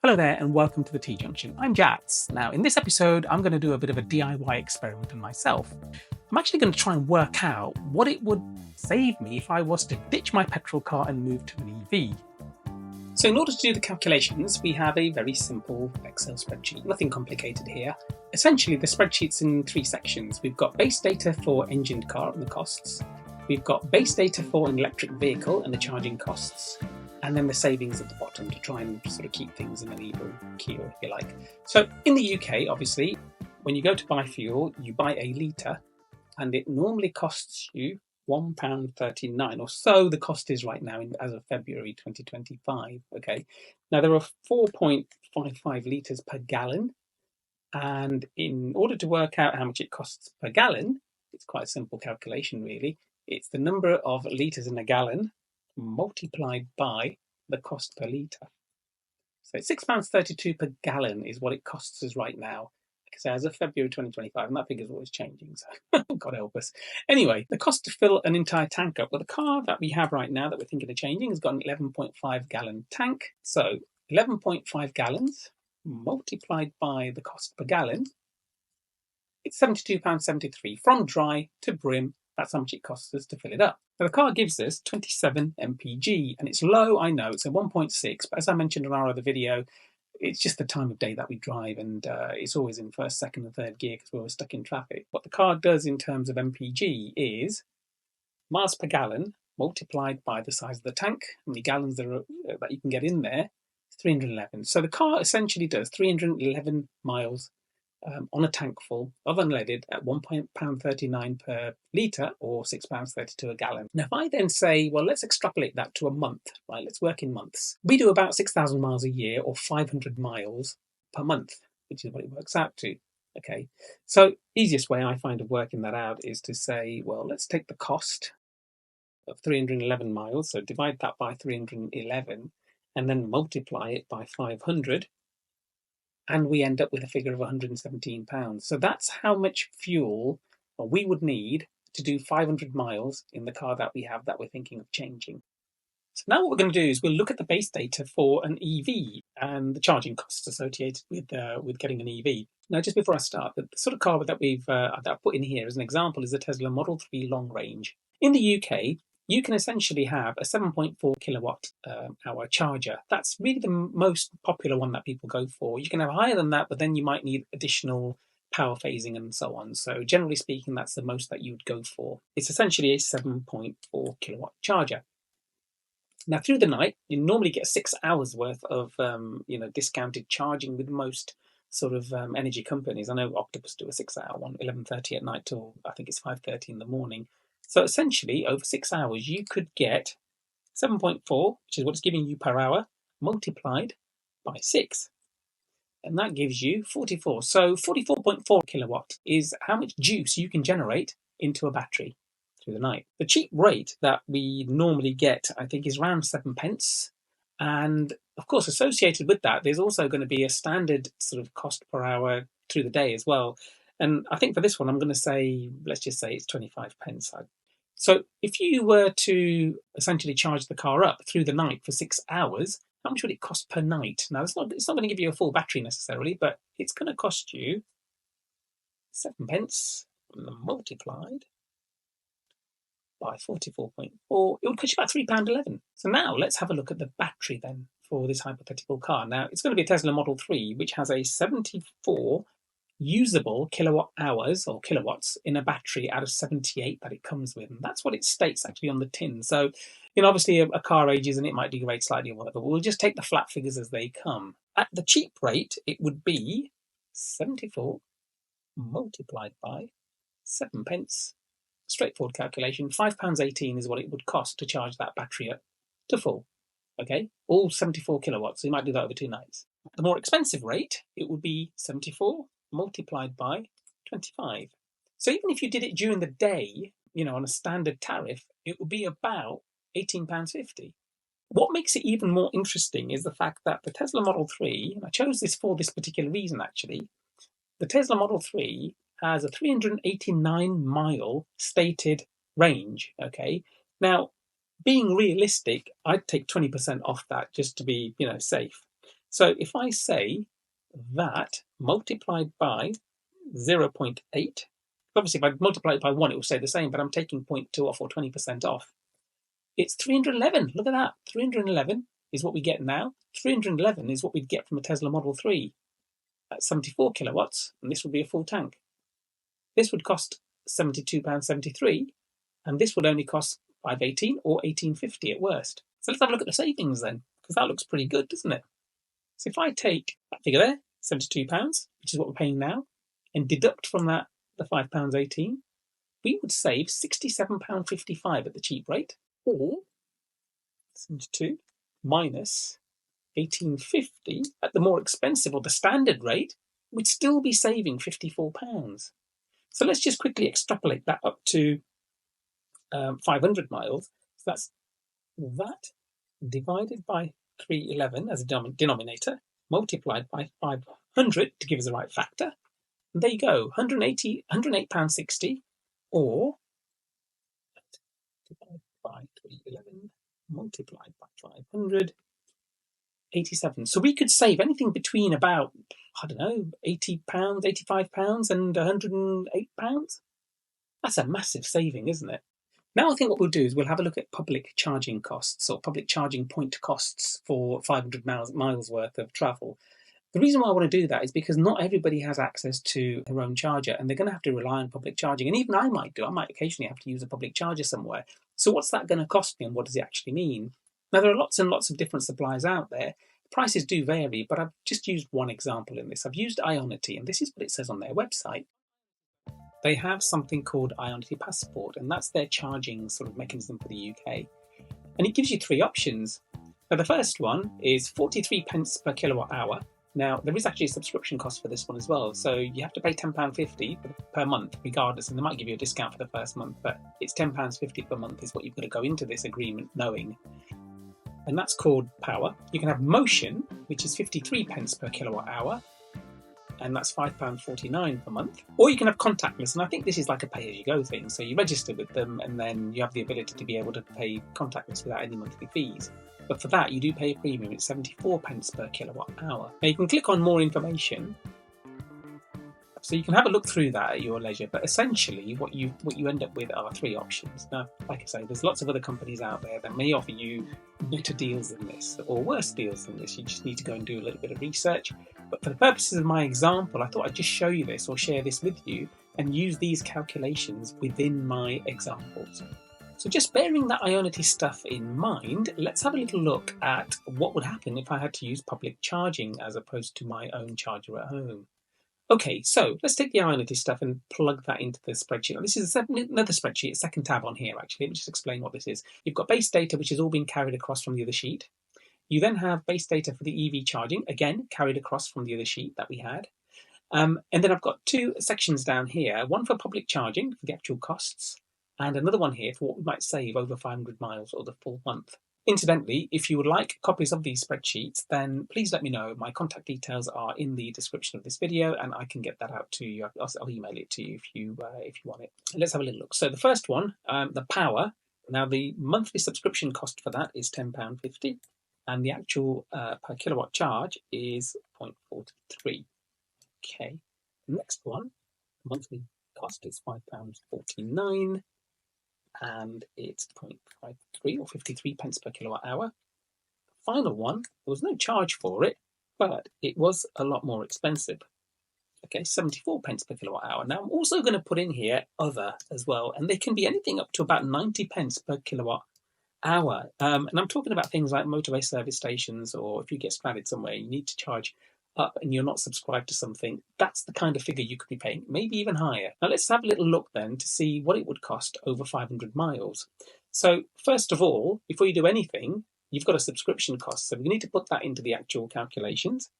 Hello there and welcome to the T-Junction. I'm Jats. Now in this episode I'm going to do a bit of a DIY experiment on myself. I'm actually going to try and work out what it would save me if I was to ditch my petrol car and move to an EV. So in order to do the calculations we have a very simple Excel spreadsheet, nothing complicated here. Essentially the spreadsheet's in three sections. We've got base data for engined car and the costs. We've got base data for an electric vehicle and the charging costs. And then the savings at the bottom to try and sort of keep things in an even keel, if you like. So in the UK, obviously, when you go to buy fuel, you buy a litre, and it normally costs you £1.39, or so the cost is right now as of February 2025. Okay, now there are 4.55 litres per gallon, and in order to work out how much it costs per gallon, it's quite a simple calculation really. It's the number of litres in a gallon multiplied by the cost per litre. So it's £6.32 per gallon is what it costs us right now. Because as of February 2025, and that figure is always changing, so God help us. Anyway, the cost to fill an entire tank up. Well, the car that we have right now that we're thinking of changing has got an 11.5 gallon tank. So 11.5 gallons multiplied by the cost per gallon, it's £72.73 from dry to brim. That's how much it costs us to fill it up. So the car gives us 27 mpg, and it's low, I know, it's a 1.6, but as I mentioned in our other video, it's just the time of day that we drive, and it's always in first, second, and third gear because we're always stuck in traffic. What the car does in terms of mpg is miles per gallon multiplied by the size of the tank, and the gallons that you can get in there, 311. So the car essentially does 311 miles on a tank full of unleaded at £1.39 per litre, or £6.32 a gallon. Now if I then say, well, let's extrapolate that to a month, right? Let's work in months. We do about 6,000 miles a year, or 500 miles per month, which is what it works out to. Okay, so easiest way I find of working that out is to say, well, let's take the cost of 311 miles, so divide that by 311, and then multiply it by 500, and we end up with a figure of £117. So that's how much fuel we would need to do 500 miles in the car that we have that we're thinking of changing. So now what we're going to do is we'll look at the base data for an EV and the charging costs associated with getting an EV. Now, just before I start, the sort of car that I've put in here as an example is the Tesla Model 3 Long Range. In the UK, you can essentially have a 7.4 kilowatt hour charger. That's really the most popular one that people go for. You can have higher than that, but then you might need additional power phasing and so on. So generally speaking, that's the most that you would go for. It's essentially a 7.4 kilowatt charger. Now, through the night, you normally get 6 hours worth of discounted charging with most sort of energy companies. I know Octopus do a 6 hour one, 11:30 at night till I think it's 5:30 in the morning. So essentially, over 6 hours, you could get 7.4, which is what it's giving you per hour, multiplied by 6. And that gives you 44. So 44.4 kilowatt is how much juice you can generate into a battery through the night. The cheap rate that we normally get, I think, is around 7 pence. And of course, associated with that, there's also going to be a standard sort of cost per hour through the day as well. And I think for this one, I'm going to say, let's just say it's 25 pence. So if you were to essentially charge the car up through the night for 6 hours, how much would it cost per night? Now, it's not going to give you a full battery necessarily, but it's going to cost you 7 pence multiplied by 44.4. It would cost you about £3.11. So now let's have a look at the battery then for this hypothetical car. Now, it's going to be a Tesla Model 3, which has a 74 usable kilowatt hours or kilowatts in a battery out of 78 that it comes with. And that's what it states actually on the tin. So, obviously a car ages and it might degrade slightly or whatever. We'll just take the flat figures as they come. At the cheap rate, it would be 74 multiplied by 7 pence. Straightforward calculation. £5.18 is what it would cost to charge that battery up to full. Okay, all 74 kilowatts. So you might do that over 2 nights. The more expensive rate, it would be 74 multiplied by 25. So even if you did it during the day, on a standard tariff, it would be about £18.50. What makes it even more interesting is the fact that the Tesla Model 3, and I chose this for this particular reason actually, the Tesla Model 3 has a 389 mile stated range. Okay, now being realistic, I'd take 20% off that just to be safe. So if I say that multiplied by 0.8, obviously if I multiply it by 1, it will stay the same, but I'm taking 0.2 off or 20% off. It's 311. Look at that. 311 is what we get now. 311 is what we'd get from a Tesla Model 3 at 74 kilowatts, and this would be a full tank. This would cost £72.73, and this would only cost $5.18 or $18.50 at worst. So let's have a look at the savings then, because that looks pretty good, doesn't it? So if I take that figure there, £72, which is what we're paying now, and deduct from that the £5.18, we would save £67.55 at the cheap rate, or 72 minus 18.50 at the more expensive or the standard rate, we'd still be saving £54. So let's just quickly extrapolate that up to 500 miles. So that's that divided by 311 as a denominator, multiplied by 500 to give us the right factor. And there you go, £108.60, or divided by 311 multiplied by 500, 87. So we could save anything between about, I don't know, £80, £85 and £108. That's a massive saving, isn't it? Now I think what we'll do is we'll have a look at public charging costs or public charging point costs for 500 miles worth of travel. The reason why I want to do that is because not everybody has access to their own charger, and they're going to have to rely on public charging. And even I might occasionally have to use a public charger somewhere. So what's that going to cost me, and what does it actually mean? Now, there are lots and lots of different suppliers out there. Prices do vary, but I've just used one example in this. I've used Ionity, and this is what it says on their website. They have something called Ionity Passport, and that's their charging sort of mechanism for the UK. And it gives you three options. Now, the first one is 43 pence per kilowatt hour. Now, there is actually a subscription cost for this one as well, so you have to pay £10.50 per month regardless, and they might give you a discount for the first month, but it's £10.50 per month is what you've got to go into this agreement knowing. And that's called power. You can have motion, which is 53 pence per kilowatt hour, and that's £5.49 per month. Or you can have contactless, and I think this is like a pay-as-you-go thing, so you register with them and then you have the ability to be able to pay contactless without any monthly fees. But for that, you do pay a premium. It's 74 pence per kilowatt hour. Now, you can click on more information, so you can have a look through that at your leisure. But essentially, what you end up with are three options. Now, like I say, there's lots of other companies out there that may offer you better deals than this, or worse deals than this. You just need to go and do a little bit of research. But for the purposes of my example, I thought I'd just show you this or share this with you and use these calculations within my examples. So just bearing that Ionity stuff in mind, let's have a little look at what would happen if I had to use public charging as opposed to my own charger at home. Okay, so let's take the Ionity stuff and plug that into the spreadsheet. Now, this is another spreadsheet, a second tab on here actually. Let me just explain what this is. You've got base data, which is all being carried across from the other sheet. You then have base data for the EV charging, again, carried across from the other sheet that we had. And then I've got two sections down here, one for public charging, for the actual costs, and another one here for what we might save over 500 miles or the full month. Incidentally, if you would like copies of these spreadsheets, then please let me know. My contact details are in the description of this video, and I can get that out to you. I'll email it to you if you want it. Let's have a little look. So the first one, the power. Now, the monthly subscription cost for that is £10.50, and the actual per kilowatt charge is 0.43. Okay. The next one, monthly cost is £5.49. And it's 0.53 or 53 pence per kilowatt hour. Final one, there was no charge for it, but it was a lot more expensive. Okay, 74 pence per kilowatt hour. Now, I'm also going to put in here other as well, and they can be anything up to about 90 pence per kilowatt hour. And I'm talking about things like motorway service stations, or if you get stranded somewhere, you need to charge up and you're not subscribed to something, that's the kind of figure you could be paying, maybe even higher. Now let's have a little look then to see what it would cost over 500 miles. So first of all, before you do anything, you've got a subscription cost. So we need to put that into the actual calculations,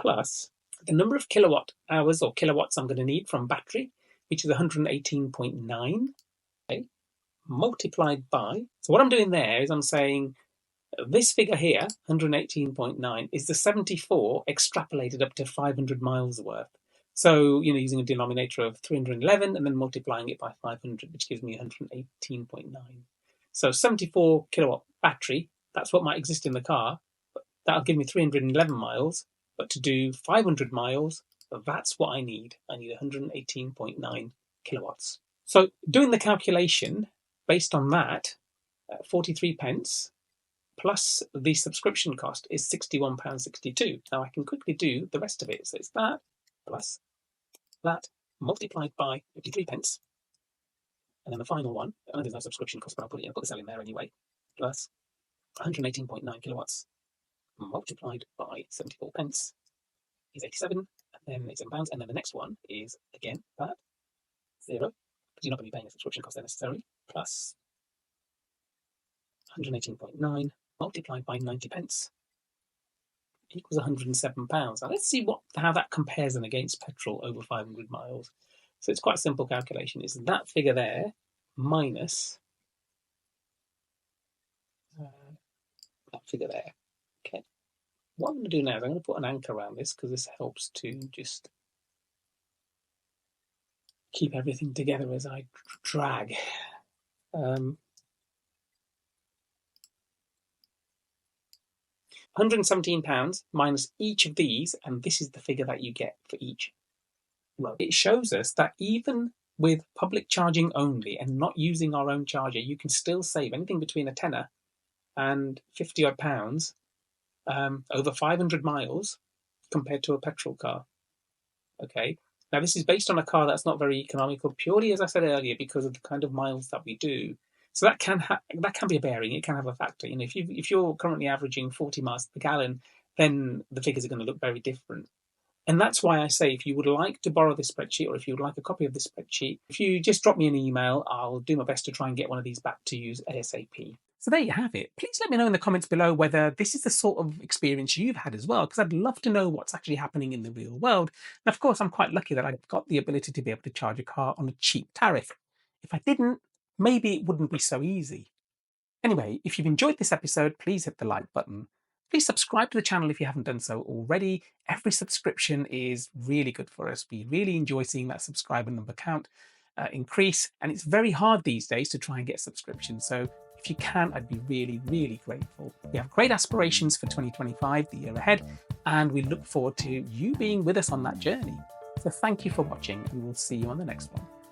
plus the number of kilowatt hours or kilowatts I'm going to need from battery, which is 118.9, okay, multiplied by, so what I'm doing there is I'm saying this figure here, 118.9, is the 74 extrapolated up to 500 miles worth. So, using a denominator of 311 and then multiplying it by 500, which gives me 118.9. So 74 kilowatt battery, that's what might exist in the car. But That'll give me 311 miles, but to do 500 miles, that's what I need. I need 118.9 kilowatts. So doing the calculation based on that, 43 pence plus the subscription cost is £61.62. Now I can quickly do the rest of it. So it's that plus that multiplied by 53 pence. And then the final one, there's no subscription cost, but I'll put the cell in there anyway, plus 118.9 kilowatts multiplied by 74 pence is 87, and then it's in pounds. And then the next one is, again, that, 0, because you're not going to be paying a subscription cost there necessarily, plus 118.9 multiplied by 90 pence equals £107. Now let's see how that compares then against petrol over 500 miles. So it's quite a simple calculation. It's that figure there minus that figure there. Okay. What I'm going to do now is I'm going to put an anchor around this because this helps to just keep everything together as I drag. £117 minus each of these, and this is the figure that you get for each. Well, it shows us that even with public charging only and not using our own charger, you can still save anything between a tenner and 50 odd pounds over 500 miles compared to a petrol car. Okay. Now this is based on a car that's not very economical, purely as I said earlier, because of the kind of miles that we do. So that can be a bearing. It can have a factor. You know, if you're currently averaging 40 miles per gallon, then the figures are going to look very different. And that's why I say, if you would like to borrow this spreadsheet, or if you would like a copy of this spreadsheet, if you just drop me an email, I'll do my best to try and get one of these back to you ASAP. So there you have it. Please let me know in the comments below whether this is the sort of experience you've had as well, because I'd love to know what's actually happening in the real world. And of course, I'm quite lucky that I've got the ability to be able to charge a car on a cheap tariff. If I didn't, maybe it wouldn't be so easy. Anyway, if you've enjoyed this episode, please hit the like button. Please subscribe to the channel if you haven't done so already. Every subscription is really good for us. We really enjoy seeing that subscriber number count increase. And it's very hard these days to try and get subscriptions. So if you can, I'd be really, really grateful. We have great aspirations for 2025, the year ahead, and we look forward to you being with us on that journey. So thank you for watching, and we'll see you on the next one.